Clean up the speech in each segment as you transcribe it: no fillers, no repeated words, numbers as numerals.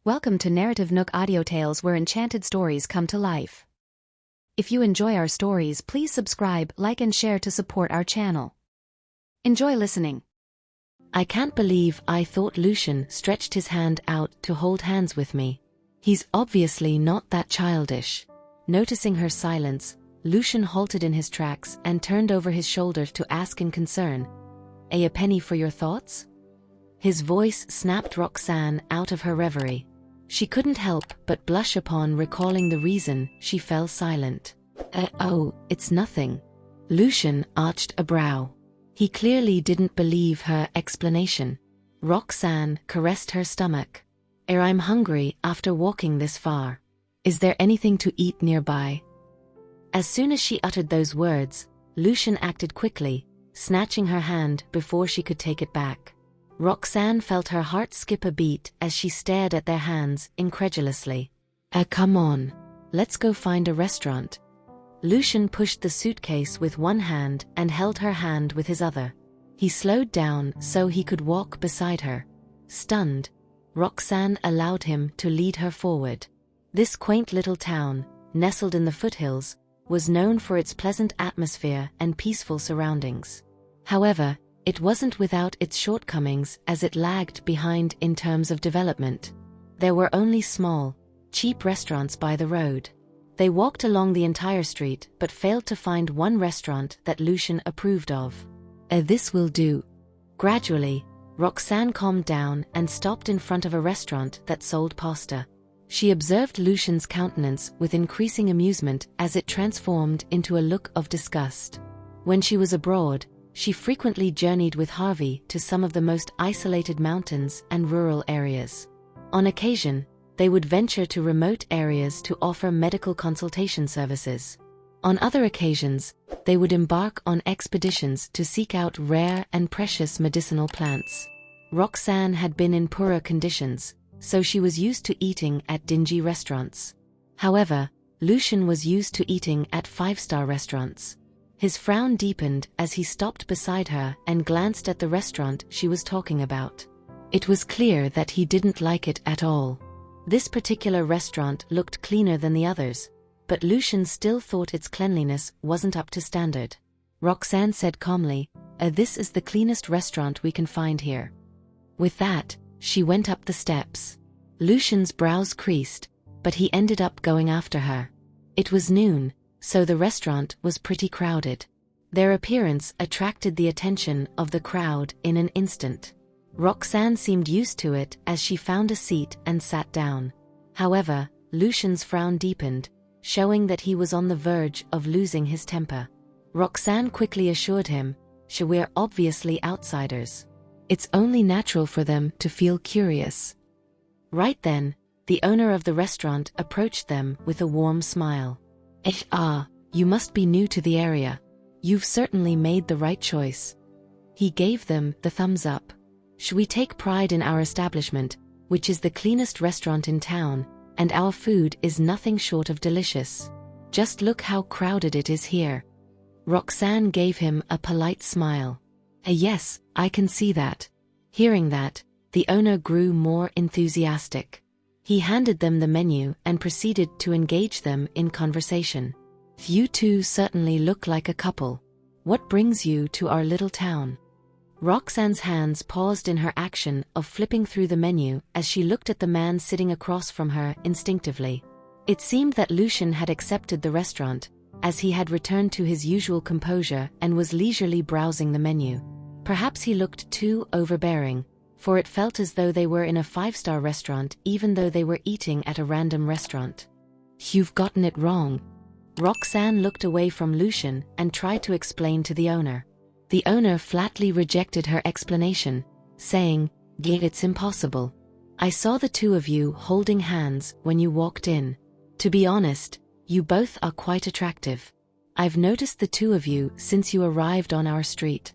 Welcome to NarrativeNook audio tales where enchanted stories come to life. If you enjoy our stories, please subscribe, like and share to support our channel. Enjoy listening. I can't believe I thought Lucian stretched his hand out to hold hands with me. He's obviously not that childish. Noticing her silence, Lucian halted in his tracks and turned over his shoulder to ask in concern, "A penny for your thoughts?" His voice snapped Roxanne out of her reverie. She couldn't help but blush upon recalling the reason she fell silent. Oh, it's nothing." Lucian arched a brow. He clearly didn't believe her explanation. Roxanne caressed her stomach. I'm hungry after walking this far. Is there anything to eat nearby?" As soon as she uttered those words, Lucian acted quickly, snatching her hand before she could take it back. Roxanne felt her heart skip a beat as she stared at their hands incredulously. Come on. Let's go find a restaurant." Lucian pushed the suitcase with one hand and held her hand with his other. He slowed down so he could walk beside her. Stunned, Roxanne allowed him to lead her forward. This quaint little town, nestled in the foothills, was known for its pleasant atmosphere and peaceful surroundings. However, it wasn't without its shortcomings, as it lagged behind in terms of development. There were only small, cheap restaurants by the road. They walked along the entire street but failed to find one restaurant that Lucian approved of. This will do." Gradually, Roxanne calmed down and stopped in front of a restaurant that sold pasta. She observed Lucian's countenance with increasing amusement as it transformed into a look of disgust. When she was abroad, she frequently journeyed with Harvey to some of the most isolated mountains and rural areas. On occasion, they would venture to remote areas to offer medical consultation services. On other occasions, they would embark on expeditions to seek out rare and precious medicinal plants. Roxanne had been in poorer conditions, so she was used to eating at dingy restaurants. However, Lucian was used to eating at five-star restaurants. His frown deepened as he stopped beside her and glanced at the restaurant she was talking about. It was clear that he didn't like it at all. This particular restaurant looked cleaner than the others, but Lucian still thought its cleanliness wasn't up to standard. Roxanne said calmly, "This is the cleanest restaurant we can find here." With that, she went up the steps. Lucian's brows creased, but he ended up going after her. It was noon, so the restaurant was pretty crowded. Their appearance attracted the attention of the crowd in an instant. Roxanne seemed used to it as she found a seat and sat down. However, Lucian's frown deepened, showing that he was on the verge of losing his temper. Roxanne quickly assured him, "We're obviously outsiders. It's only natural for them to feel curious." Right then, the owner of the restaurant approached them with a warm smile. You must be new to the area. You've certainly made the right choice." He gave them the thumbs up. "We take pride in our establishment, which is the cleanest restaurant in town, and our food is nothing short of delicious. Just look how crowded it is here." Roxanne gave him a polite smile. "Yes, I can see that." Hearing that, the owner grew more enthusiastic. He handed them the menu and proceeded to engage them in conversation. "You two certainly look like a couple. What brings you to our little town?" Roxanne's hands paused in her action of flipping through the menu as she looked at the man sitting across from her instinctively. It seemed that Lucian had accepted the restaurant, as he had returned to his usual composure and was leisurely browsing the menu. Perhaps he looked too overbearing, for it felt as though they were in a five-star restaurant even though they were eating at a random restaurant. "You've gotten it wrong." Roxanne looked away from Lucian and tried to explain to the owner. The owner flatly rejected her explanation, saying, "It's impossible. I saw the two of you holding hands when you walked in. To be honest, you both are quite attractive. I've noticed the two of you since you arrived on our street."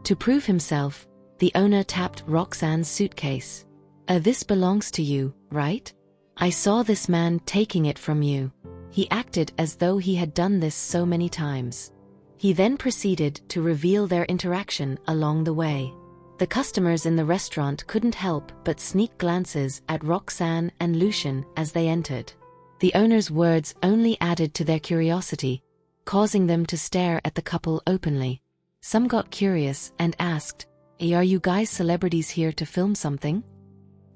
To prove himself, the owner tapped Roxanne's suitcase. This belongs to you, right? I saw this man taking it from you." He acted as though he had done this so many times. He then proceeded to reveal their interaction along the way. The customers in the restaurant couldn't help but sneak glances at Roxanne and Lucian as they entered. The owner's words only added to their curiosity, causing them to stare at the couple openly. Some got curious and asked, "Are you guys celebrities here to film something?"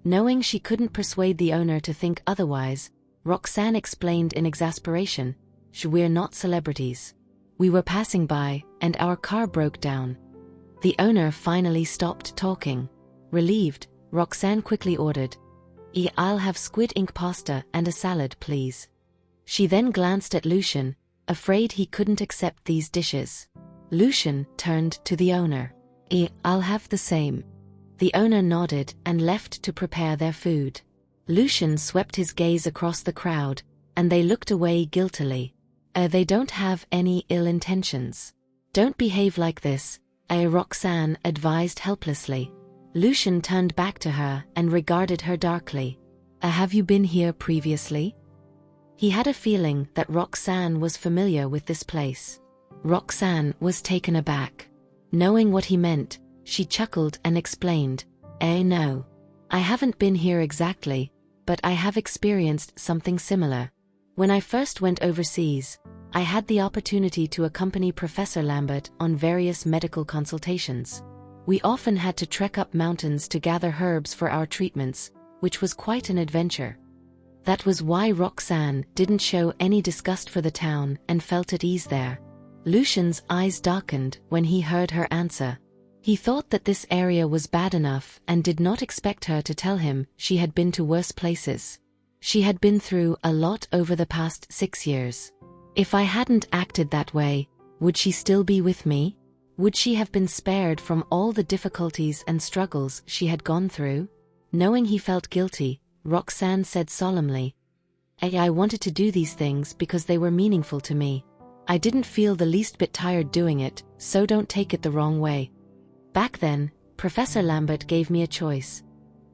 Knowing she couldn't persuade the owner to think otherwise, Roxanne explained in exasperation, "We're not celebrities. We were passing by, and our car broke down." The owner finally stopped talking. Relieved, Roxanne quickly ordered, "I'll have squid ink pasta and a salad, please." She then glanced at Lucian, afraid he couldn't accept these dishes. Lucian turned to the owner. "I'll have the same." The owner nodded and left to prepare their food. Lucian swept his gaze across the crowd, and they looked away guiltily. They don't have any ill intentions. Don't behave like this, Roxanne advised helplessly. Lucian turned back to her and regarded her darkly. Have you been here previously?" He had a feeling that Roxanne was familiar with this place. Roxanne was taken aback. Knowing what he meant, she chuckled and explained, "No. I haven't been here exactly, but I have experienced something similar. When I first went overseas, I had the opportunity to accompany Professor Lambert on various medical consultations. We often had to trek up mountains to gather herbs for our treatments, which was quite an adventure." That was why Roxanne didn't show any disgust for the town and felt at ease there. Lucian's eyes darkened when he heard her answer. He thought that this area was bad enough and did not expect her to tell him she had been to worse places. She had been through a lot over the past 6 years. If I hadn't acted that way, would she still be with me? Would she have been spared from all the difficulties and struggles she had gone through? Knowing he felt guilty, Roxanne said solemnly, "I wanted to do these things because they were meaningful to me. I didn't feel the least bit tired doing it, so don't take it the wrong way. Back then, Professor Lambert gave me a choice: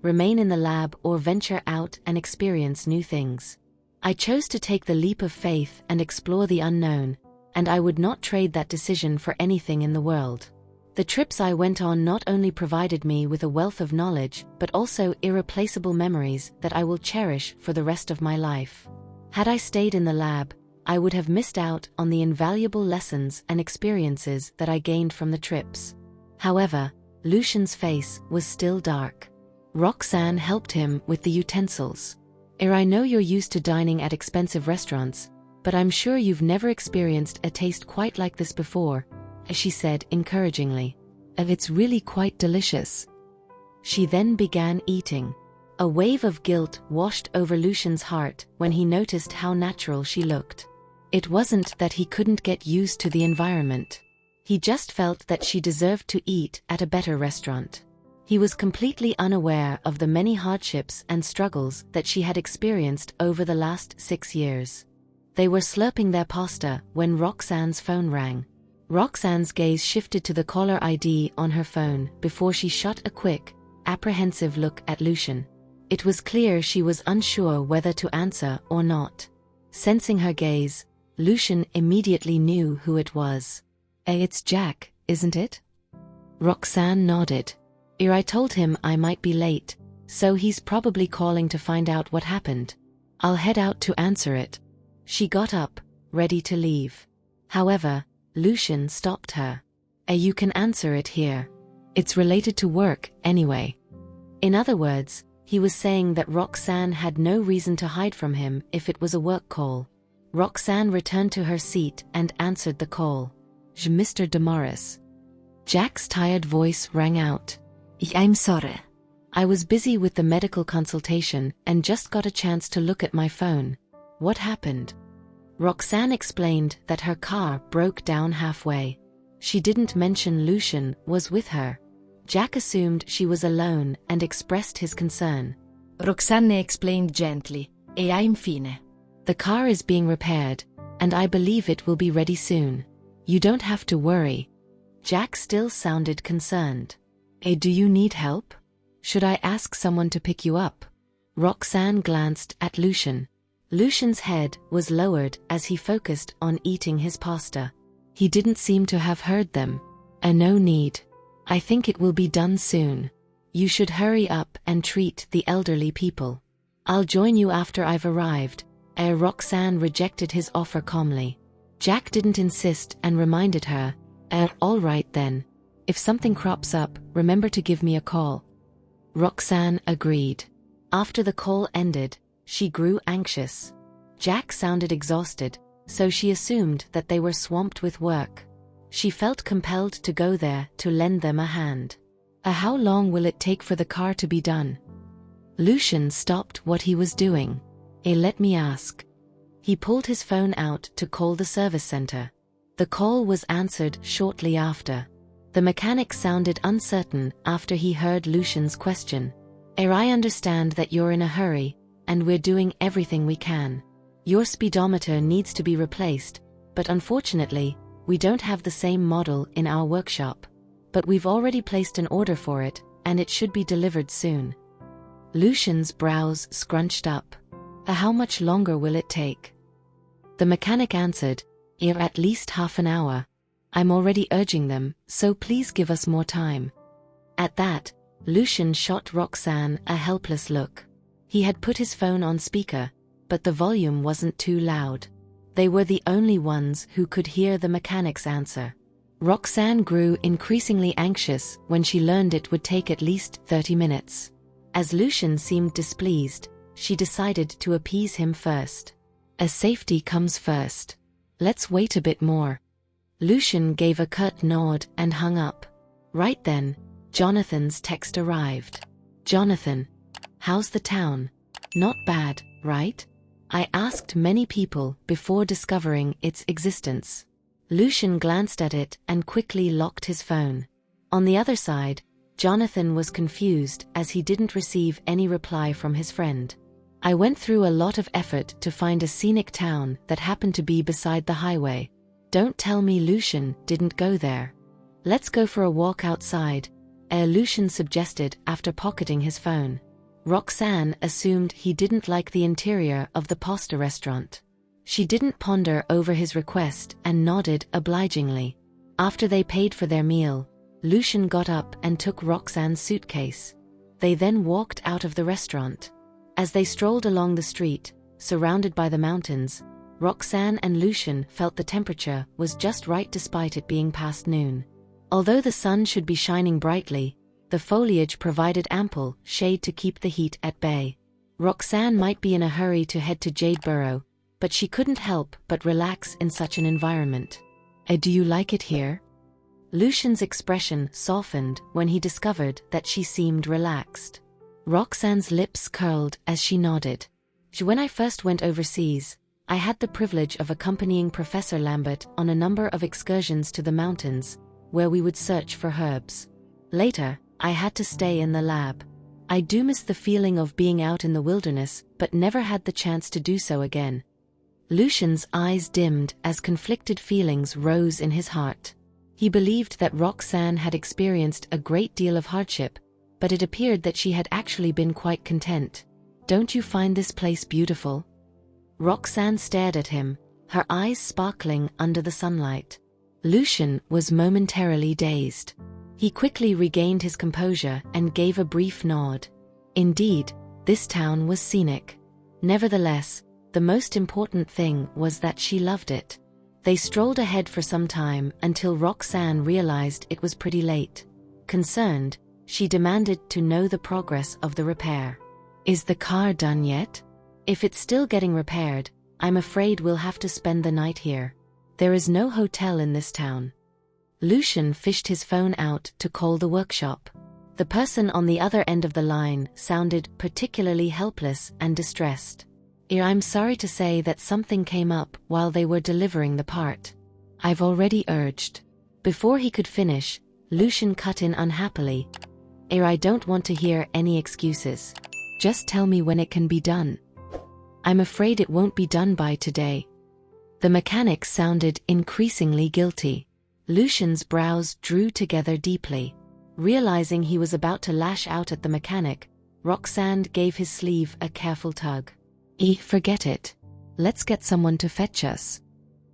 remain in the lab or venture out and experience new things. I chose to take the leap of faith and explore the unknown, and I would not trade that decision for anything in the world. The trips I went on not only provided me with a wealth of knowledge, but also irreplaceable memories that I will cherish for the rest of my life. Had I stayed in the lab, I would have missed out on the invaluable lessons and experiences that I gained from the trips." However, Lucian's face was still dark. Roxanne helped him with the utensils. "I know you're used to dining at expensive restaurants, but I'm sure you've never experienced a taste quite like this before," she said encouragingly. "It's really quite delicious." She then began eating. A wave of guilt washed over Lucian's heart when he noticed how natural she looked. It wasn't that he couldn't get used to the environment. He just felt that she deserved to eat at a better restaurant. He was completely unaware of the many hardships and struggles that she had experienced over the last 6 years. They were slurping their pasta when Roxanne's phone rang. Roxanne's gaze shifted to the caller ID on her phone before she shot a quick, apprehensive look at Lucian. It was clear she was unsure whether to answer or not. Sensing her gaze, Lucian immediately knew who it was. "It's Jack, isn't it?" Roxanne nodded. "I told him I might be late, so he's probably calling to find out what happened. I'll head out to answer it." She got up, ready to leave. However, Lucian stopped her. "You can answer it here. It's related to work, anyway." In other words, he was saying that Roxanne had no reason to hide from him if it was a work call. Roxanne returned to her seat and answered the call. "Mr. Damaris." Jack's tired voice rang out. "I'm sorry. I was busy with the medical consultation and just got a chance to look at my phone. What happened?" Roxanne explained that her car broke down halfway. She didn't mention Lucian was with her. Jack assumed she was alone and expressed his concern. Roxanne explained gently, "E I'm fine. The car is being repaired, and I believe it will be ready soon. You don't have to worry." Jack still sounded concerned. "Do you need help? Should I ask someone to pick you up?" Roxanne glanced at Lucian. Lucian's head was lowered as he focused on eating his pasta. He didn't seem to have heard them. "No need. I think it will be done soon. You should hurry up and treat the elderly people. I'll join you after I've arrived. Roxanne rejected his offer calmly. Jack didn't insist and reminded her, all right then. If something crops up, remember to give me a call. Roxanne agreed. After the call ended, she grew anxious. Jack sounded exhausted, so she assumed that they were swamped with work. She felt compelled to go there to lend them a hand. How long will it take for the car to be done? Lucian stopped what he was doing. Let me ask. He pulled his phone out to call the service center. The call was answered shortly after. The mechanic sounded uncertain after he heard Lucian's question. I understand that you're in a hurry, and we're doing everything we can. Your speedometer needs to be replaced, but unfortunately, we don't have the same model in our workshop. But we've already placed an order for it, and it should be delivered soon. Lucian's brows scrunched up. How much longer will it take? The mechanic answered, at least half an hour. I'm already urging them, so please give us more time. At that, Lucian shot Roxanne a helpless look. He had put his phone on speaker, but the volume wasn't too loud. They were the only ones who could hear the mechanic's answer. Roxanne grew increasingly anxious when she learned it would take at least 30 minutes. As Lucian seemed displeased, she decided to appease him first. As safety comes first. Let's wait a bit more. Lucian gave a curt nod and hung up. Right then, Jonathan's text arrived. Jonathan, how's the town? Not bad, right? I asked many people before discovering its existence. Lucian glanced at it and quickly locked his phone. On the other side, Jonathan was confused as he didn't receive any reply from his friend. I went through a lot of effort to find a scenic town that happened to be beside the highway. Don't tell me Lucian didn't go there. Let's go for a walk outside, Lucian suggested after pocketing his phone. Roxanne assumed he didn't like the interior of the pasta restaurant. She didn't ponder over his request and nodded obligingly. After they paid for their meal, Lucian got up and took Roxanne's suitcase. They then walked out of the restaurant. As they strolled along the street, surrounded by the mountains, Roxanne and Lucian felt the temperature was just right despite it being past noon. Although the sun should be shining brightly, the foliage provided ample shade to keep the heat at bay. Roxanne might be in a hurry to head to Jade Burrow, but she couldn't help but relax in such an environment. Do you like it here? Lucian's expression softened when he discovered that she seemed relaxed. Roxanne's lips curled as she nodded. When I first went overseas, I had the privilege of accompanying Professor Lambert on a number of excursions to the mountains, where we would search for herbs. Later, I had to stay in the lab. I do miss the feeling of being out in the wilderness, but never had the chance to do so again. Lucian's eyes dimmed as conflicted feelings rose in his heart. He believed that Roxanne had experienced a great deal of hardship, but it appeared that she had actually been quite content. Don't you find this place beautiful? Roxanne stared at him, her eyes sparkling under the sunlight. Lucian was momentarily dazed. He quickly regained his composure and gave a brief nod. Indeed, this town was scenic. Nevertheless, the most important thing was that she loved it. They strolled ahead for some time until Roxanne realized it was pretty late. Concerned, she demanded to know the progress of the repair. Is the car done yet? If it's still getting repaired, I'm afraid we'll have to spend the night here. There is no hotel in this town. Lucian fished his phone out to call the workshop. The person on the other end of the line sounded particularly helpless and distressed. I'm sorry to say that something came up while they were delivering the part. I've already urged. Before he could finish, Lucian cut in unhappily. I don't want to hear any excuses. Just tell me when it can be done. I'm afraid it won't be done by today. The mechanic sounded increasingly guilty. Lucian's brows drew together deeply. Realizing he was about to lash out at the mechanic, Roxanne gave his sleeve a careful tug. Forget it. Let's get someone to fetch us.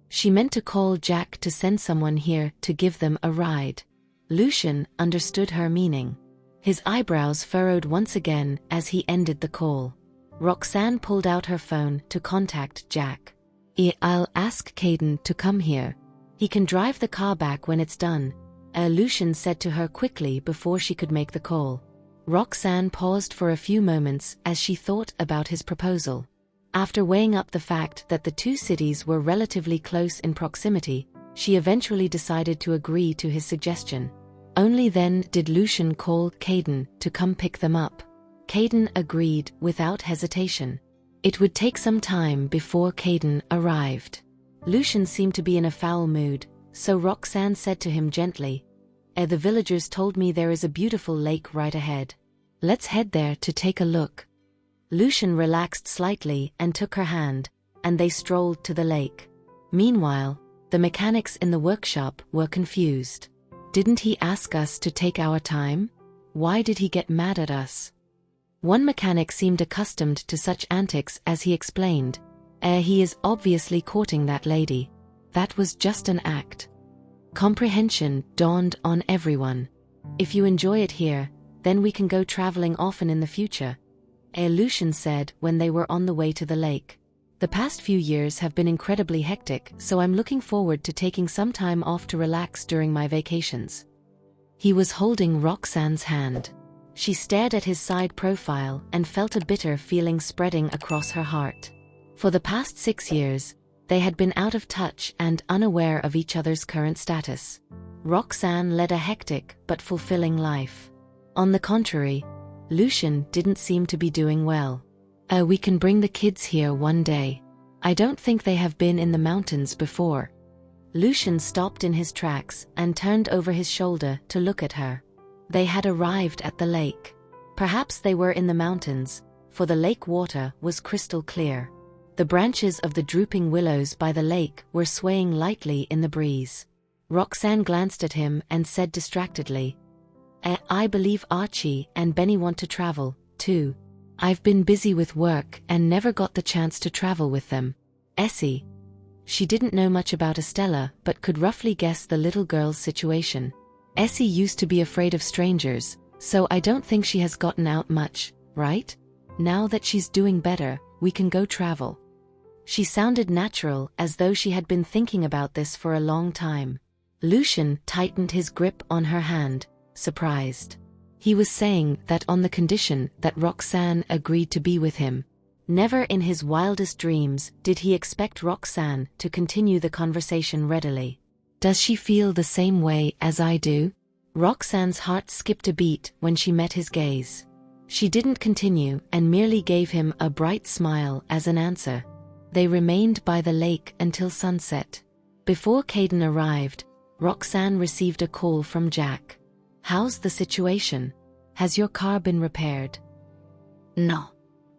She meant to call Jack to send someone here to give them a ride. Lucian understood her meaning. His eyebrows furrowed once again as he ended the call. Roxanne pulled out her phone to contact Jack. I'll ask Caden to come here. He can drive the car back when it's done, Lucian said to her quickly before she could make the call. Roxanne paused for a few moments as she thought about his proposal. After weighing up the fact that the two cities were relatively close in proximity, she eventually decided to agree to his suggestion. Only then did Lucian call Caden to come pick them up. Caden agreed without hesitation. It would take some time before Caden arrived. Lucian seemed to be in a foul mood, so Roxanne said to him gently, The villagers told me there is a beautiful lake right ahead. Let's head there to take a look." Lucian relaxed slightly and took her hand, and they strolled to the lake. Meanwhile, the mechanics in the workshop were confused. Didn't he ask us to take our time? Why did he get mad at us? One mechanic seemed accustomed to such antics as he explained, he is obviously courting that lady. That was just an act." Comprehension dawned on everyone. "If you enjoy it here, then we can go traveling often in the future," Lucian said when they were on the way to the lake. "The past few years have been incredibly hectic, so I'm looking forward to taking some time off to relax during my vacations." He was holding Roxanne's hand. She stared at his side profile and felt a bitter feeling spreading across her heart. For the past 6 years, they had been out of touch and unaware of each other's current status. Roxanne led a hectic but fulfilling life. On the contrary, Lucian didn't seem to be doing well. We can bring the kids here one day. I don't think they have been in the mountains before." Lucian stopped in his tracks and turned over his shoulder to look at her. They had arrived at the lake. Perhaps they were in the mountains, for the lake water was crystal clear. The branches of the drooping willows by the lake were swaying lightly in the breeze. Roxanne glanced at him and said distractedly, "I believe Archie and Benny want to travel, too. I've been busy with work and never got the chance to travel with them." Essie. She didn't know much about Estella but could roughly guess the little girl's situation. Essie used to be afraid of strangers, so I don't think she has gotten out much, right? Now that she's doing better, we can go travel. She sounded natural, as though she had been thinking about this for a long time. Lucian tightened his grip on her hand, surprised. He was saying that on the condition that Roxanne agreed to be with him. Never in his wildest dreams did he expect Roxanne to continue the conversation readily. "Does she feel the same way as I do?" Roxanne's heart skipped a beat when she met his gaze. She didn't continue and merely gave him a bright smile as an answer. They remained by the lake until sunset. Before Caden arrived, Roxanne received a call from Jack. "How's the situation? Has your car been repaired?" "No.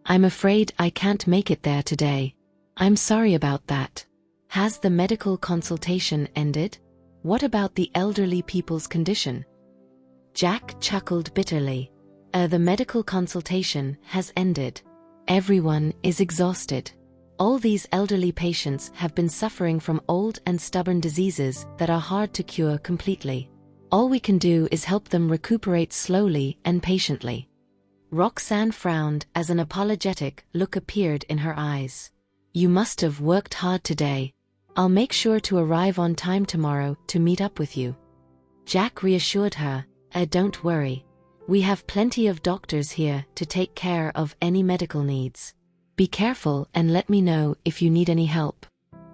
I'm afraid I can't make it there today. I'm sorry about that. Has the medical consultation ended? What about the elderly people's condition?" Jack chuckled bitterly. The medical consultation has ended. Everyone is exhausted. All these elderly patients have been suffering from old and stubborn diseases that are hard to cure completely. All we can do is help them recuperate slowly and patiently." Roxanne frowned as an apologetic look appeared in her eyes. "You must have worked hard today. I'll make sure to arrive on time tomorrow to meet up with you." Jack reassured her, "Don't worry. We have plenty of doctors here to take care of any medical needs. Be careful and let me know if you need any help."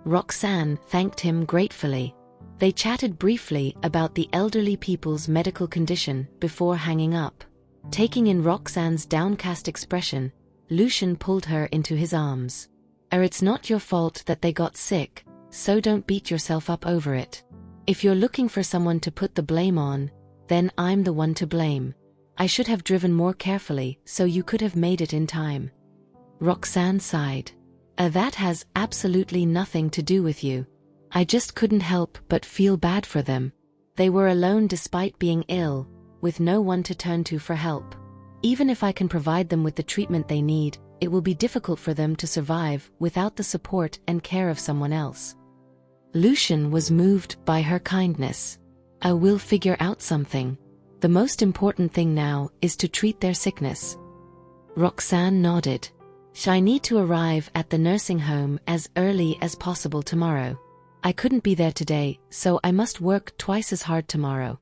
Roxanne thanked him gratefully. They chatted briefly about the elderly people's medical condition before hanging up. Taking in Roxanne's downcast expression, Lucian pulled her into his arms. It's not your fault that they got sick, so don't beat yourself up over it. If you're looking for someone to put the blame on, then I'm the one to blame. I should have driven more carefully so you could have made it in time." Roxanne sighed. That has absolutely nothing to do with you. I just couldn't help but feel bad for them. They were alone despite being ill, with no one to turn to for help. Even if I can provide them with the treatment they need, it will be difficult for them to survive without the support and care of someone else." Lucian was moved by her kindness. I will figure out something. The most important thing now is to treat their sickness. Roxanne nodded. I need to arrive at the nursing home as early as possible tomorrow. I couldn't be there today, so I must work twice as hard tomorrow.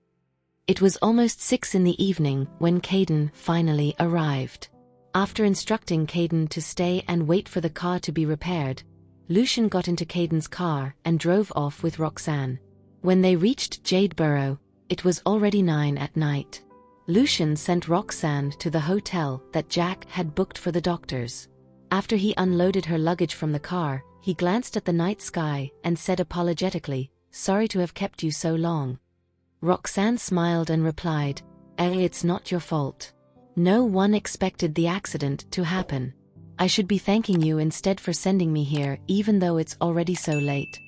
It was almost 6 in the evening when Caden finally arrived. After instructing Caden to stay and wait for the car to be repaired, Lucian got into Caden's car and drove off with Roxanne. When they reached Jade Burrow, it was already 9 at night. Lucian sent Roxanne to the hotel that Jack had booked for the doctors. After he unloaded her luggage from the car, he glanced at the night sky and said apologetically, "Sorry to have kept you so long." Roxanne smiled and replied, "It's not your fault. No one expected the accident to happen. I should be thanking you instead for sending me here even though it's already so late."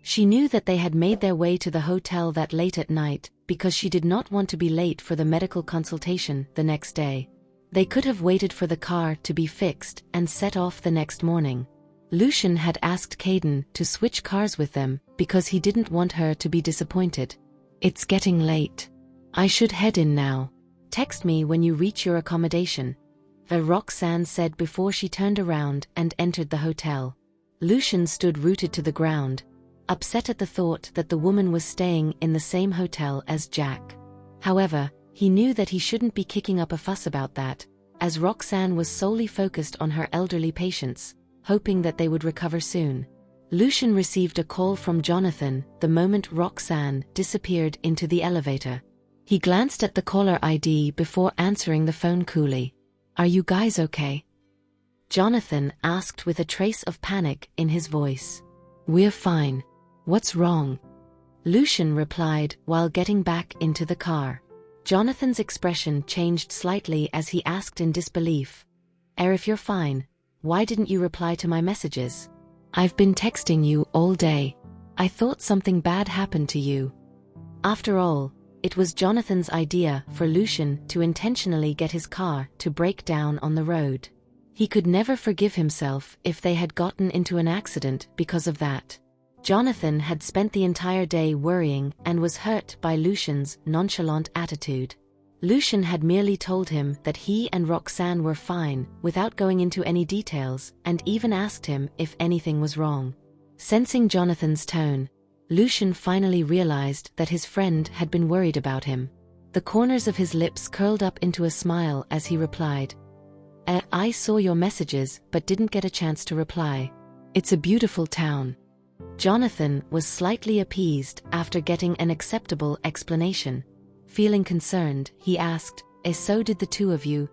She knew that they had made their way to the hotel that late at night because she did not want to be late for the medical consultation the next day. They could have waited for the car to be fixed and set off the next morning. Lucian had asked Caden to switch cars with them because he didn't want her to be disappointed. "It's getting late. I should head in now. Text me when you reach your accommodation," Roxanne said before she turned around and entered the hotel. Lucian stood rooted to the ground, upset at the thought that the woman was staying in the same hotel as Jack. However, he knew that he shouldn't be kicking up a fuss about that, as Roxanne was solely focused on her elderly patients, hoping that they would recover soon. Lucian received a call from Jonathan the moment Roxanne disappeared into the elevator. He glanced at the caller ID before answering the phone coolly. "Are you guys okay?" Jonathan asked with a trace of panic in his voice. "We're fine. What's wrong?" Lucian replied while getting back into the car. Jonathan's expression changed slightly as he asked in disbelief, "If you're fine, why didn't you reply to my messages? I've been texting you all day. I thought something bad happened to you." After all, it was Jonathan's idea for Lucian to intentionally get his car to break down on the road. He could never forgive himself if they had gotten into an accident because of that. Jonathan had spent the entire day worrying and was hurt by Lucian's nonchalant attitude. Lucian had merely told him that he and Roxanne were fine without going into any details and even asked him if anything was wrong. Sensing Jonathan's tone, Lucian finally realized that his friend had been worried about him. The corners of his lips curled up into a smile as he replied, "I saw your messages but didn't get a chance to reply. It's a beautiful town." Jonathan was slightly appeased after getting an acceptable explanation. Feeling concerned, he asked, "So did the two of you?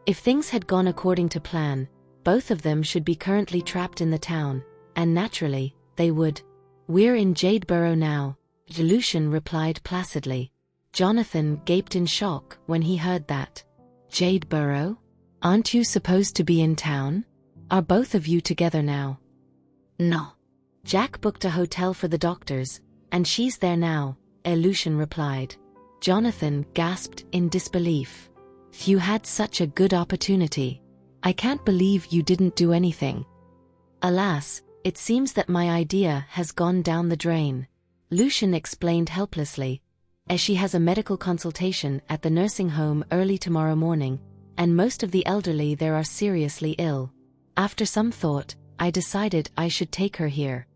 If things had gone according to plan, both of them should be currently trapped in the town, and naturally, they would." "We're in Jade Burrow now," Lucian replied placidly. Jonathan gaped in shock when he heard that. "Jade Burrow? Aren't you supposed to be in town? Are both of you together now?" "No. Jack booked a hotel for the doctors, and she's there now," Lucian replied. Jonathan gasped in disbelief. "You had such a good opportunity. I can't believe you didn't do anything." "Alas, it seems that my idea has gone down the drain," Lucian explained helplessly, "as she has a medical consultation at the nursing home early tomorrow morning, and most of the elderly there are seriously ill. After some thought, I decided I should take her here."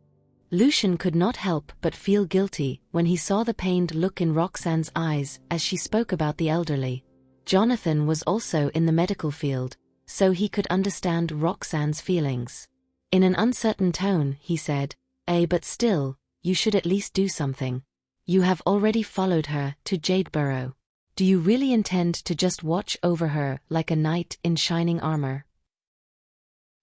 Lucian could not help but feel guilty when he saw the pained look in Roxanne's eyes as she spoke about the elderly. Jonathan was also in the medical field, so he could understand Roxanne's feelings. In an uncertain tone, he said, "But still, you should at least do something. You have already followed her to Jade Burrow. Do you really intend to just watch over her like a knight in shining armor?"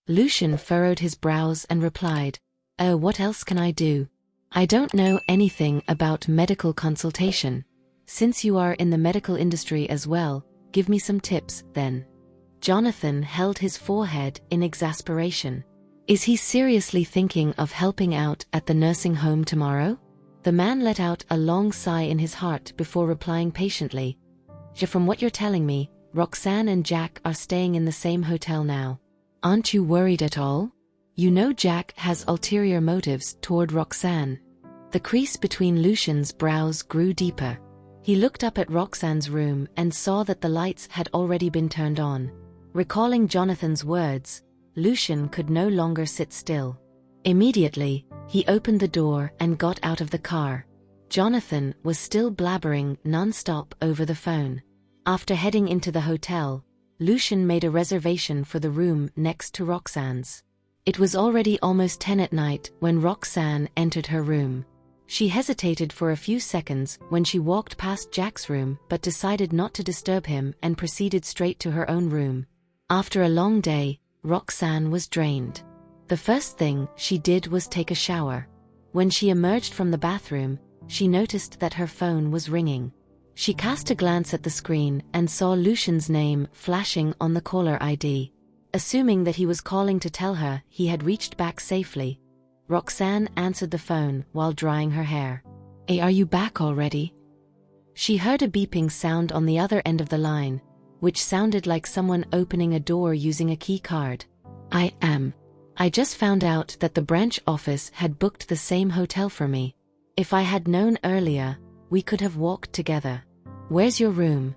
Lucian furrowed his brows and replied, "What else can I do? I don't know anything about medical consultation. Since you are in the medical industry as well, give me some tips, then." Jonathan held his forehead in exasperation. Is he seriously thinking of helping out at the nursing home tomorrow? The man let out a long sigh in his heart before replying patiently, "From what you're telling me, Roxanne and Jack are staying in the same hotel now. Aren't you worried at all? You know Jack has ulterior motives toward Roxanne." The crease between Lucian's brows grew deeper. He looked up at Roxanne's room and saw that the lights had already been turned on. Recalling Jonathan's words, Lucian could no longer sit still. Immediately, he opened the door and got out of the car. Jonathan was still blabbering non-stop over the phone. After heading into the hotel, Lucian made a reservation for the room next to Roxanne's. It was already almost 10 at night when Roxanne entered her room. She hesitated for a few seconds when she walked past Jack's room but decided not to disturb him and proceeded straight to her own room. After a long day, Roxanne was drained. The first thing she did was take a shower. When she emerged from the bathroom, she noticed that her phone was ringing. She cast a glance at the screen and saw Lucian's name flashing on the caller ID. Assuming that he was calling to tell her he had reached back safely, Roxanne answered the phone while drying her hair. "Hey, are you back already?" She heard a beeping sound on the other end of the line, which sounded like someone opening a door using a key card. "I am. I just found out that the branch office had booked the same hotel for me. If I had known earlier, we could have walked together. Where's your room?"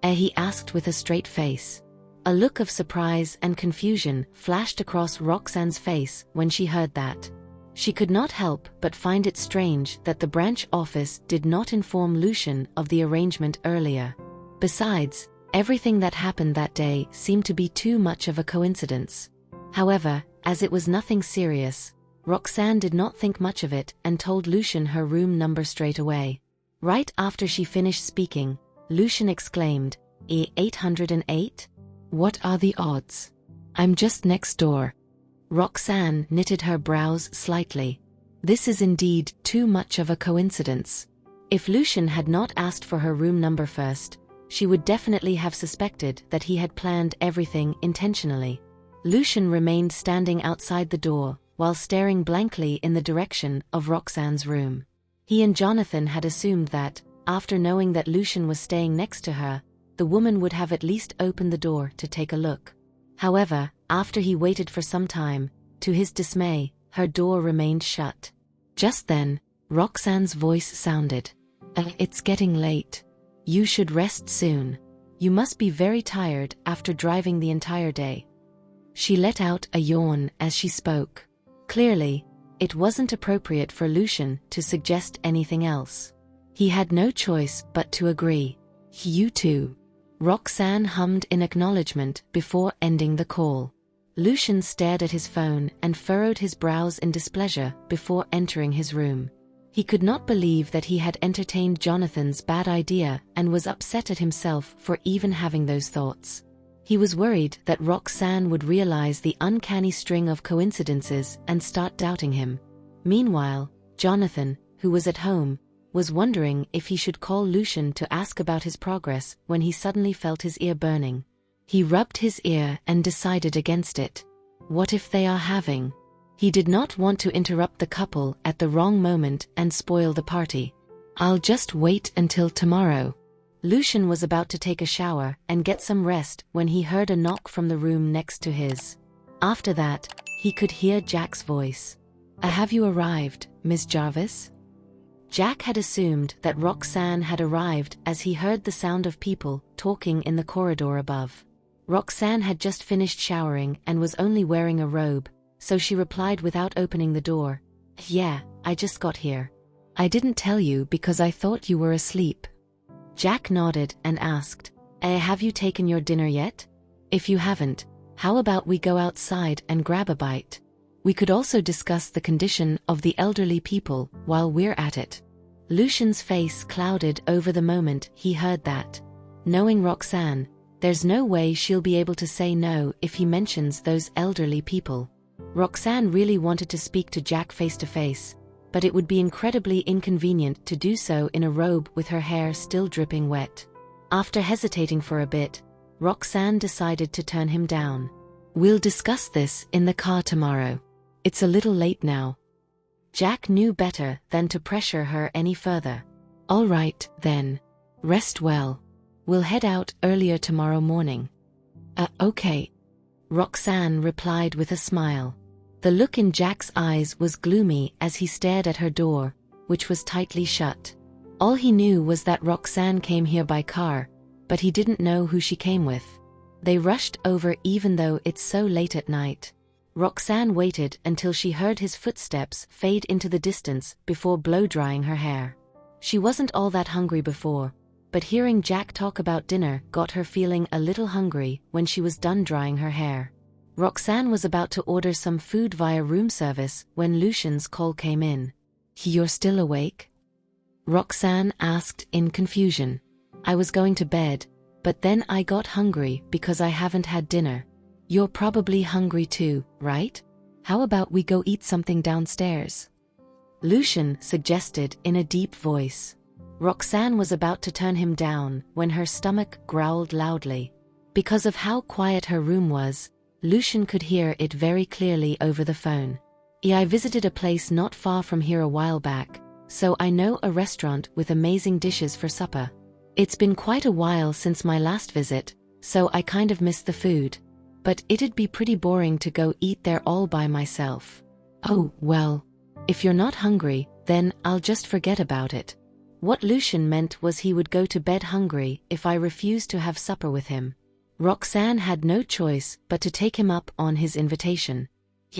He asked with a straight face. A look of surprise and confusion flashed across Roxanne's face when she heard that. She could not help but find it strange that the branch office did not inform Lucian of the arrangement earlier. Besides, everything that happened that day seemed to be too much of a coincidence. However, as it was nothing serious, Roxanne did not think much of it and told Lucian her room number straight away. Right after she finished speaking, Lucian exclaimed, "808? What are the odds? I'm just next door." Roxanne knitted her brows slightly. This is indeed too much of a coincidence. If Lucian had not asked for her room number first, she would definitely have suspected that he had planned everything intentionally. Lucian remained standing outside the door, while staring blankly in the direction of Roxanne's room. He and Jonathan had assumed that, after knowing that Lucian was staying next to her, the woman would have at least opened the door to take a look. However, after he waited for some time, to his dismay, her door remained shut. Just then, Roxanne's voice sounded. It's getting late. You should rest soon. You must be very tired after driving the entire day." She let out a yawn as she spoke. Clearly, it wasn't appropriate for Lucian to suggest anything else. He had no choice but to agree. "You too." Roxanne hummed in acknowledgement before ending the call. Lucian stared at his phone and furrowed his brows in displeasure before entering his room. He could not believe that he had entertained Jonathan's bad idea and was upset at himself for even having those thoughts. He was worried that Roxanne would realize the uncanny string of coincidences and start doubting him. Meanwhile, Jonathan, who was at home, was wondering if he should call Lucian to ask about his progress when he suddenly felt his ear burning. He rubbed his ear and decided against it. What if they are having? He did not want to interrupt the couple at the wrong moment and spoil the party. "I'll just wait until tomorrow." Lucian was about to take a shower and get some rest when he heard a knock from the room next to his. After that, he could hear Jack's voice. "Have you arrived, Miss Jarvis?" Jack had assumed that Roxanne had arrived as he heard the sound of people talking in the corridor above. Roxanne had just finished showering and was only wearing a robe, so she replied without opening the door, "Yeah, I just got here. I didn't tell you because I thought you were asleep." Jack nodded and asked, "Have you taken your dinner yet? If you haven't, how about we go outside and grab a bite? We could also discuss the condition of the elderly people while we're at it." Lucian's face clouded over the moment he heard that. Knowing Roxanne, there's no way she'll be able to say no if he mentions those elderly people. Roxanne really wanted to speak to Jack face to face, but it would be incredibly inconvenient to do so in a robe with her hair still dripping wet. After hesitating for a bit, Roxanne decided to turn him down. "We'll discuss this in the car tomorrow. It's a little late now." Jack knew better than to pressure her any further. "All right, then. Rest well. We'll head out earlier tomorrow morning." Okay," Roxanne replied with a smile. The look in Jack's eyes was gloomy as he stared at her door, which was tightly shut. All he knew was that Roxanne came here by car, but he didn't know who she came with. They rushed over even though it's so late at night. Roxanne waited until she heard his footsteps fade into the distance before blow-drying her hair. She wasn't all that hungry before, but hearing Jack talk about dinner got her feeling a little hungry when she was done drying her hair. Roxanne was about to order some food via room service when Lucian's call came in. "You're still awake?" Roxanne asked in confusion. "I was going to bed, but then I got hungry because I haven't had dinner." "You're probably hungry too, right? How about we go eat something downstairs?" Lucian suggested in a deep voice. Roxanne was about to turn him down when her stomach growled loudly. Because of how quiet her room was, Lucian could hear it very clearly over the phone. "I visited a place not far from here a while back, so I know a restaurant with amazing dishes for supper. It's been quite a while since my last visit, so I kind of missed the food. But it'd be pretty boring to go eat there all by myself." "Oh, well, if you're not hungry, then I'll just forget about it." What Lucian meant was he would go to bed hungry if I refused to have supper with him. Roxanne had no choice but to take him up on his invitation.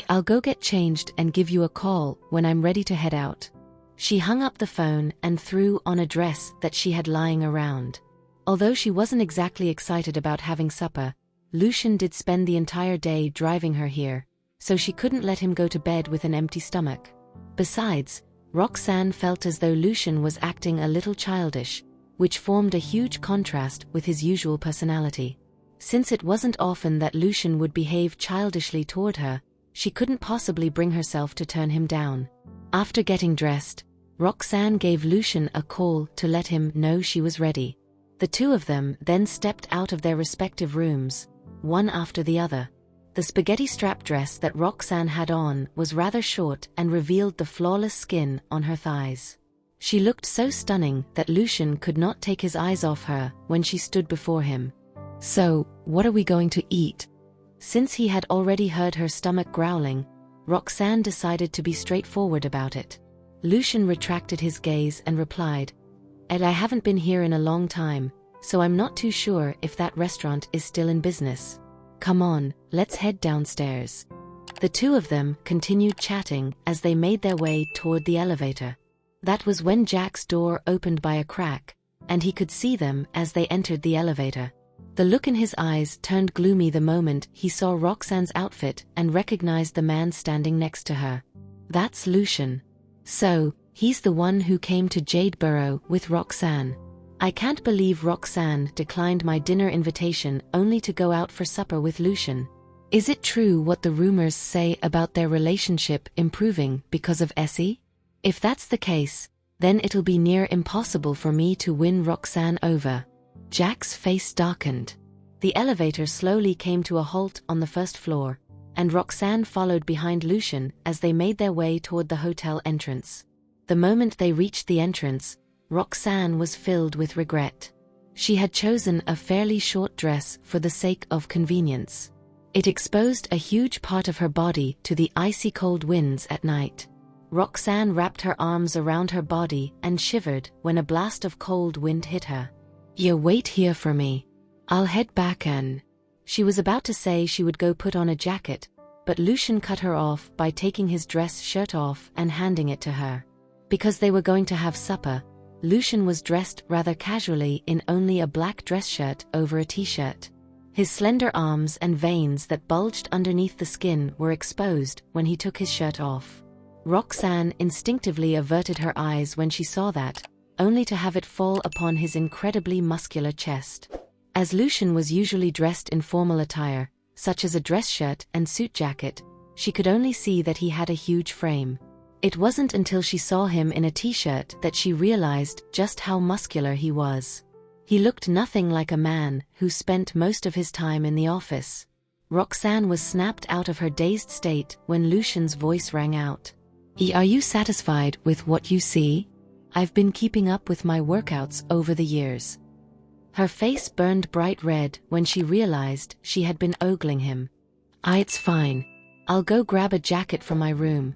"I'll go get changed and give you a call when I'm ready to head out." She hung up the phone and threw on a dress that she had lying around. Although she wasn't exactly excited about having supper, Lucian did spend the entire day driving her here, so she couldn't let him go to bed with an empty stomach. Besides, Roxanne felt as though Lucian was acting a little childish, which formed a huge contrast with his usual personality. Since it wasn't often that Lucian would behave childishly toward her, she couldn't possibly bring herself to turn him down. After getting dressed, Roxanne gave Lucian a call to let him know she was ready. The two of them then stepped out of their respective rooms, one after the other. The spaghetti strap dress that Roxanne had on was rather short and revealed the flawless skin on her thighs. She looked so stunning that Lucian could not take his eyes off her when she stood before him. "So, what are we going to eat?" Since he had already heard her stomach growling, Roxanne decided to be straightforward about it. Lucian retracted his gaze and replied, "I haven't been here in a long time, so I'm not too sure if that restaurant is still in business. Come on, let's head downstairs." The two of them continued chatting as they made their way toward the elevator. That was when Jack's door opened by a crack, and he could see them as they entered the elevator. The look in his eyes turned gloomy the moment he saw Roxanne's outfit and recognized the man standing next to her. "That's Lucian. So, he's the one who came to Jade Burrow with Roxanne. I can't believe Roxanne declined my dinner invitation only to go out for supper with Lucian. Is it true what the rumors say about their relationship improving because of Essie? If that's the case, then it'll be near impossible for me to win Roxanne over." Jack's face darkened. The elevator slowly came to a halt on the first floor, and Roxanne followed behind Lucian as they made their way toward the hotel entrance. The moment they reached the entrance, Roxanne was filled with regret. She had chosen a fairly short dress for the sake of convenience. It exposed a huge part of her body to the icy cold winds at night. Roxanne wrapped her arms around her body and shivered when a blast of cold wind hit her. "You wait here for me. I'll head back and..." She was about to say she would go put on a jacket, but Lucian cut her off by taking his dress shirt off and handing it to her. Because they were going to have supper, Lucian was dressed rather casually in only a black dress shirt over a t-shirt. His slender arms and veins that bulged underneath the skin were exposed when he took his shirt off. Roxanne instinctively averted her eyes when she saw that, only to have it fall upon his incredibly muscular chest. As Lucian was usually dressed in formal attire, such as a dress shirt and suit jacket, she could only see that he had a huge frame. It wasn't until she saw him in a t-shirt that she realized just how muscular he was. He looked nothing like a man who spent most of his time in the office. Roxanne was snapped out of her dazed state when Lucian's voice rang out. "Are you satisfied with what you see? I've been keeping up with my workouts over the years." Her face burned bright red when she realized she had been ogling him. It's fine. I'll go grab a jacket from my room,"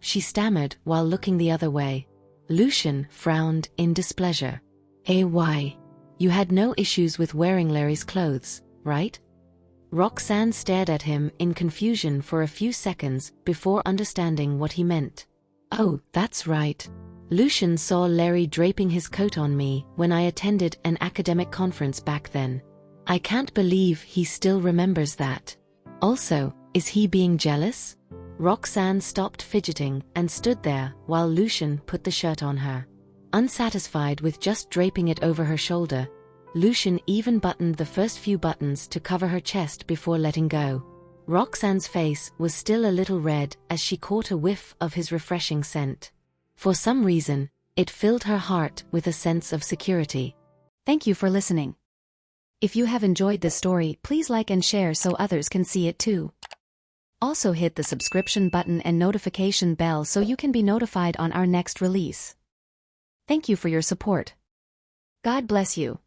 she stammered while looking the other way. Lucian frowned in displeasure. Why? You had no issues with wearing Larry's clothes, right? Roxanne stared at him in confusion for a few seconds before understanding what he meant. Oh, that's right. Lucian saw Larry draping his coat on me when I attended an academic conference back then. I can't believe he still remembers that. Also, is he being jealous? Roxanne stopped fidgeting and stood there while Lucian put the shirt on her. Unsatisfied with just draping it over her shoulder, Lucian even buttoned the first few buttons to cover her chest before letting go. Roxanne's face was still a little red as she caught a whiff of his refreshing scent. For some reason, it filled her heart with a sense of security. Thank you for listening. If you have enjoyed this story, please like and share so others can see it too. Also hit the subscription button and notification bell so you can be notified on our next release. Thank you for your support. God bless you.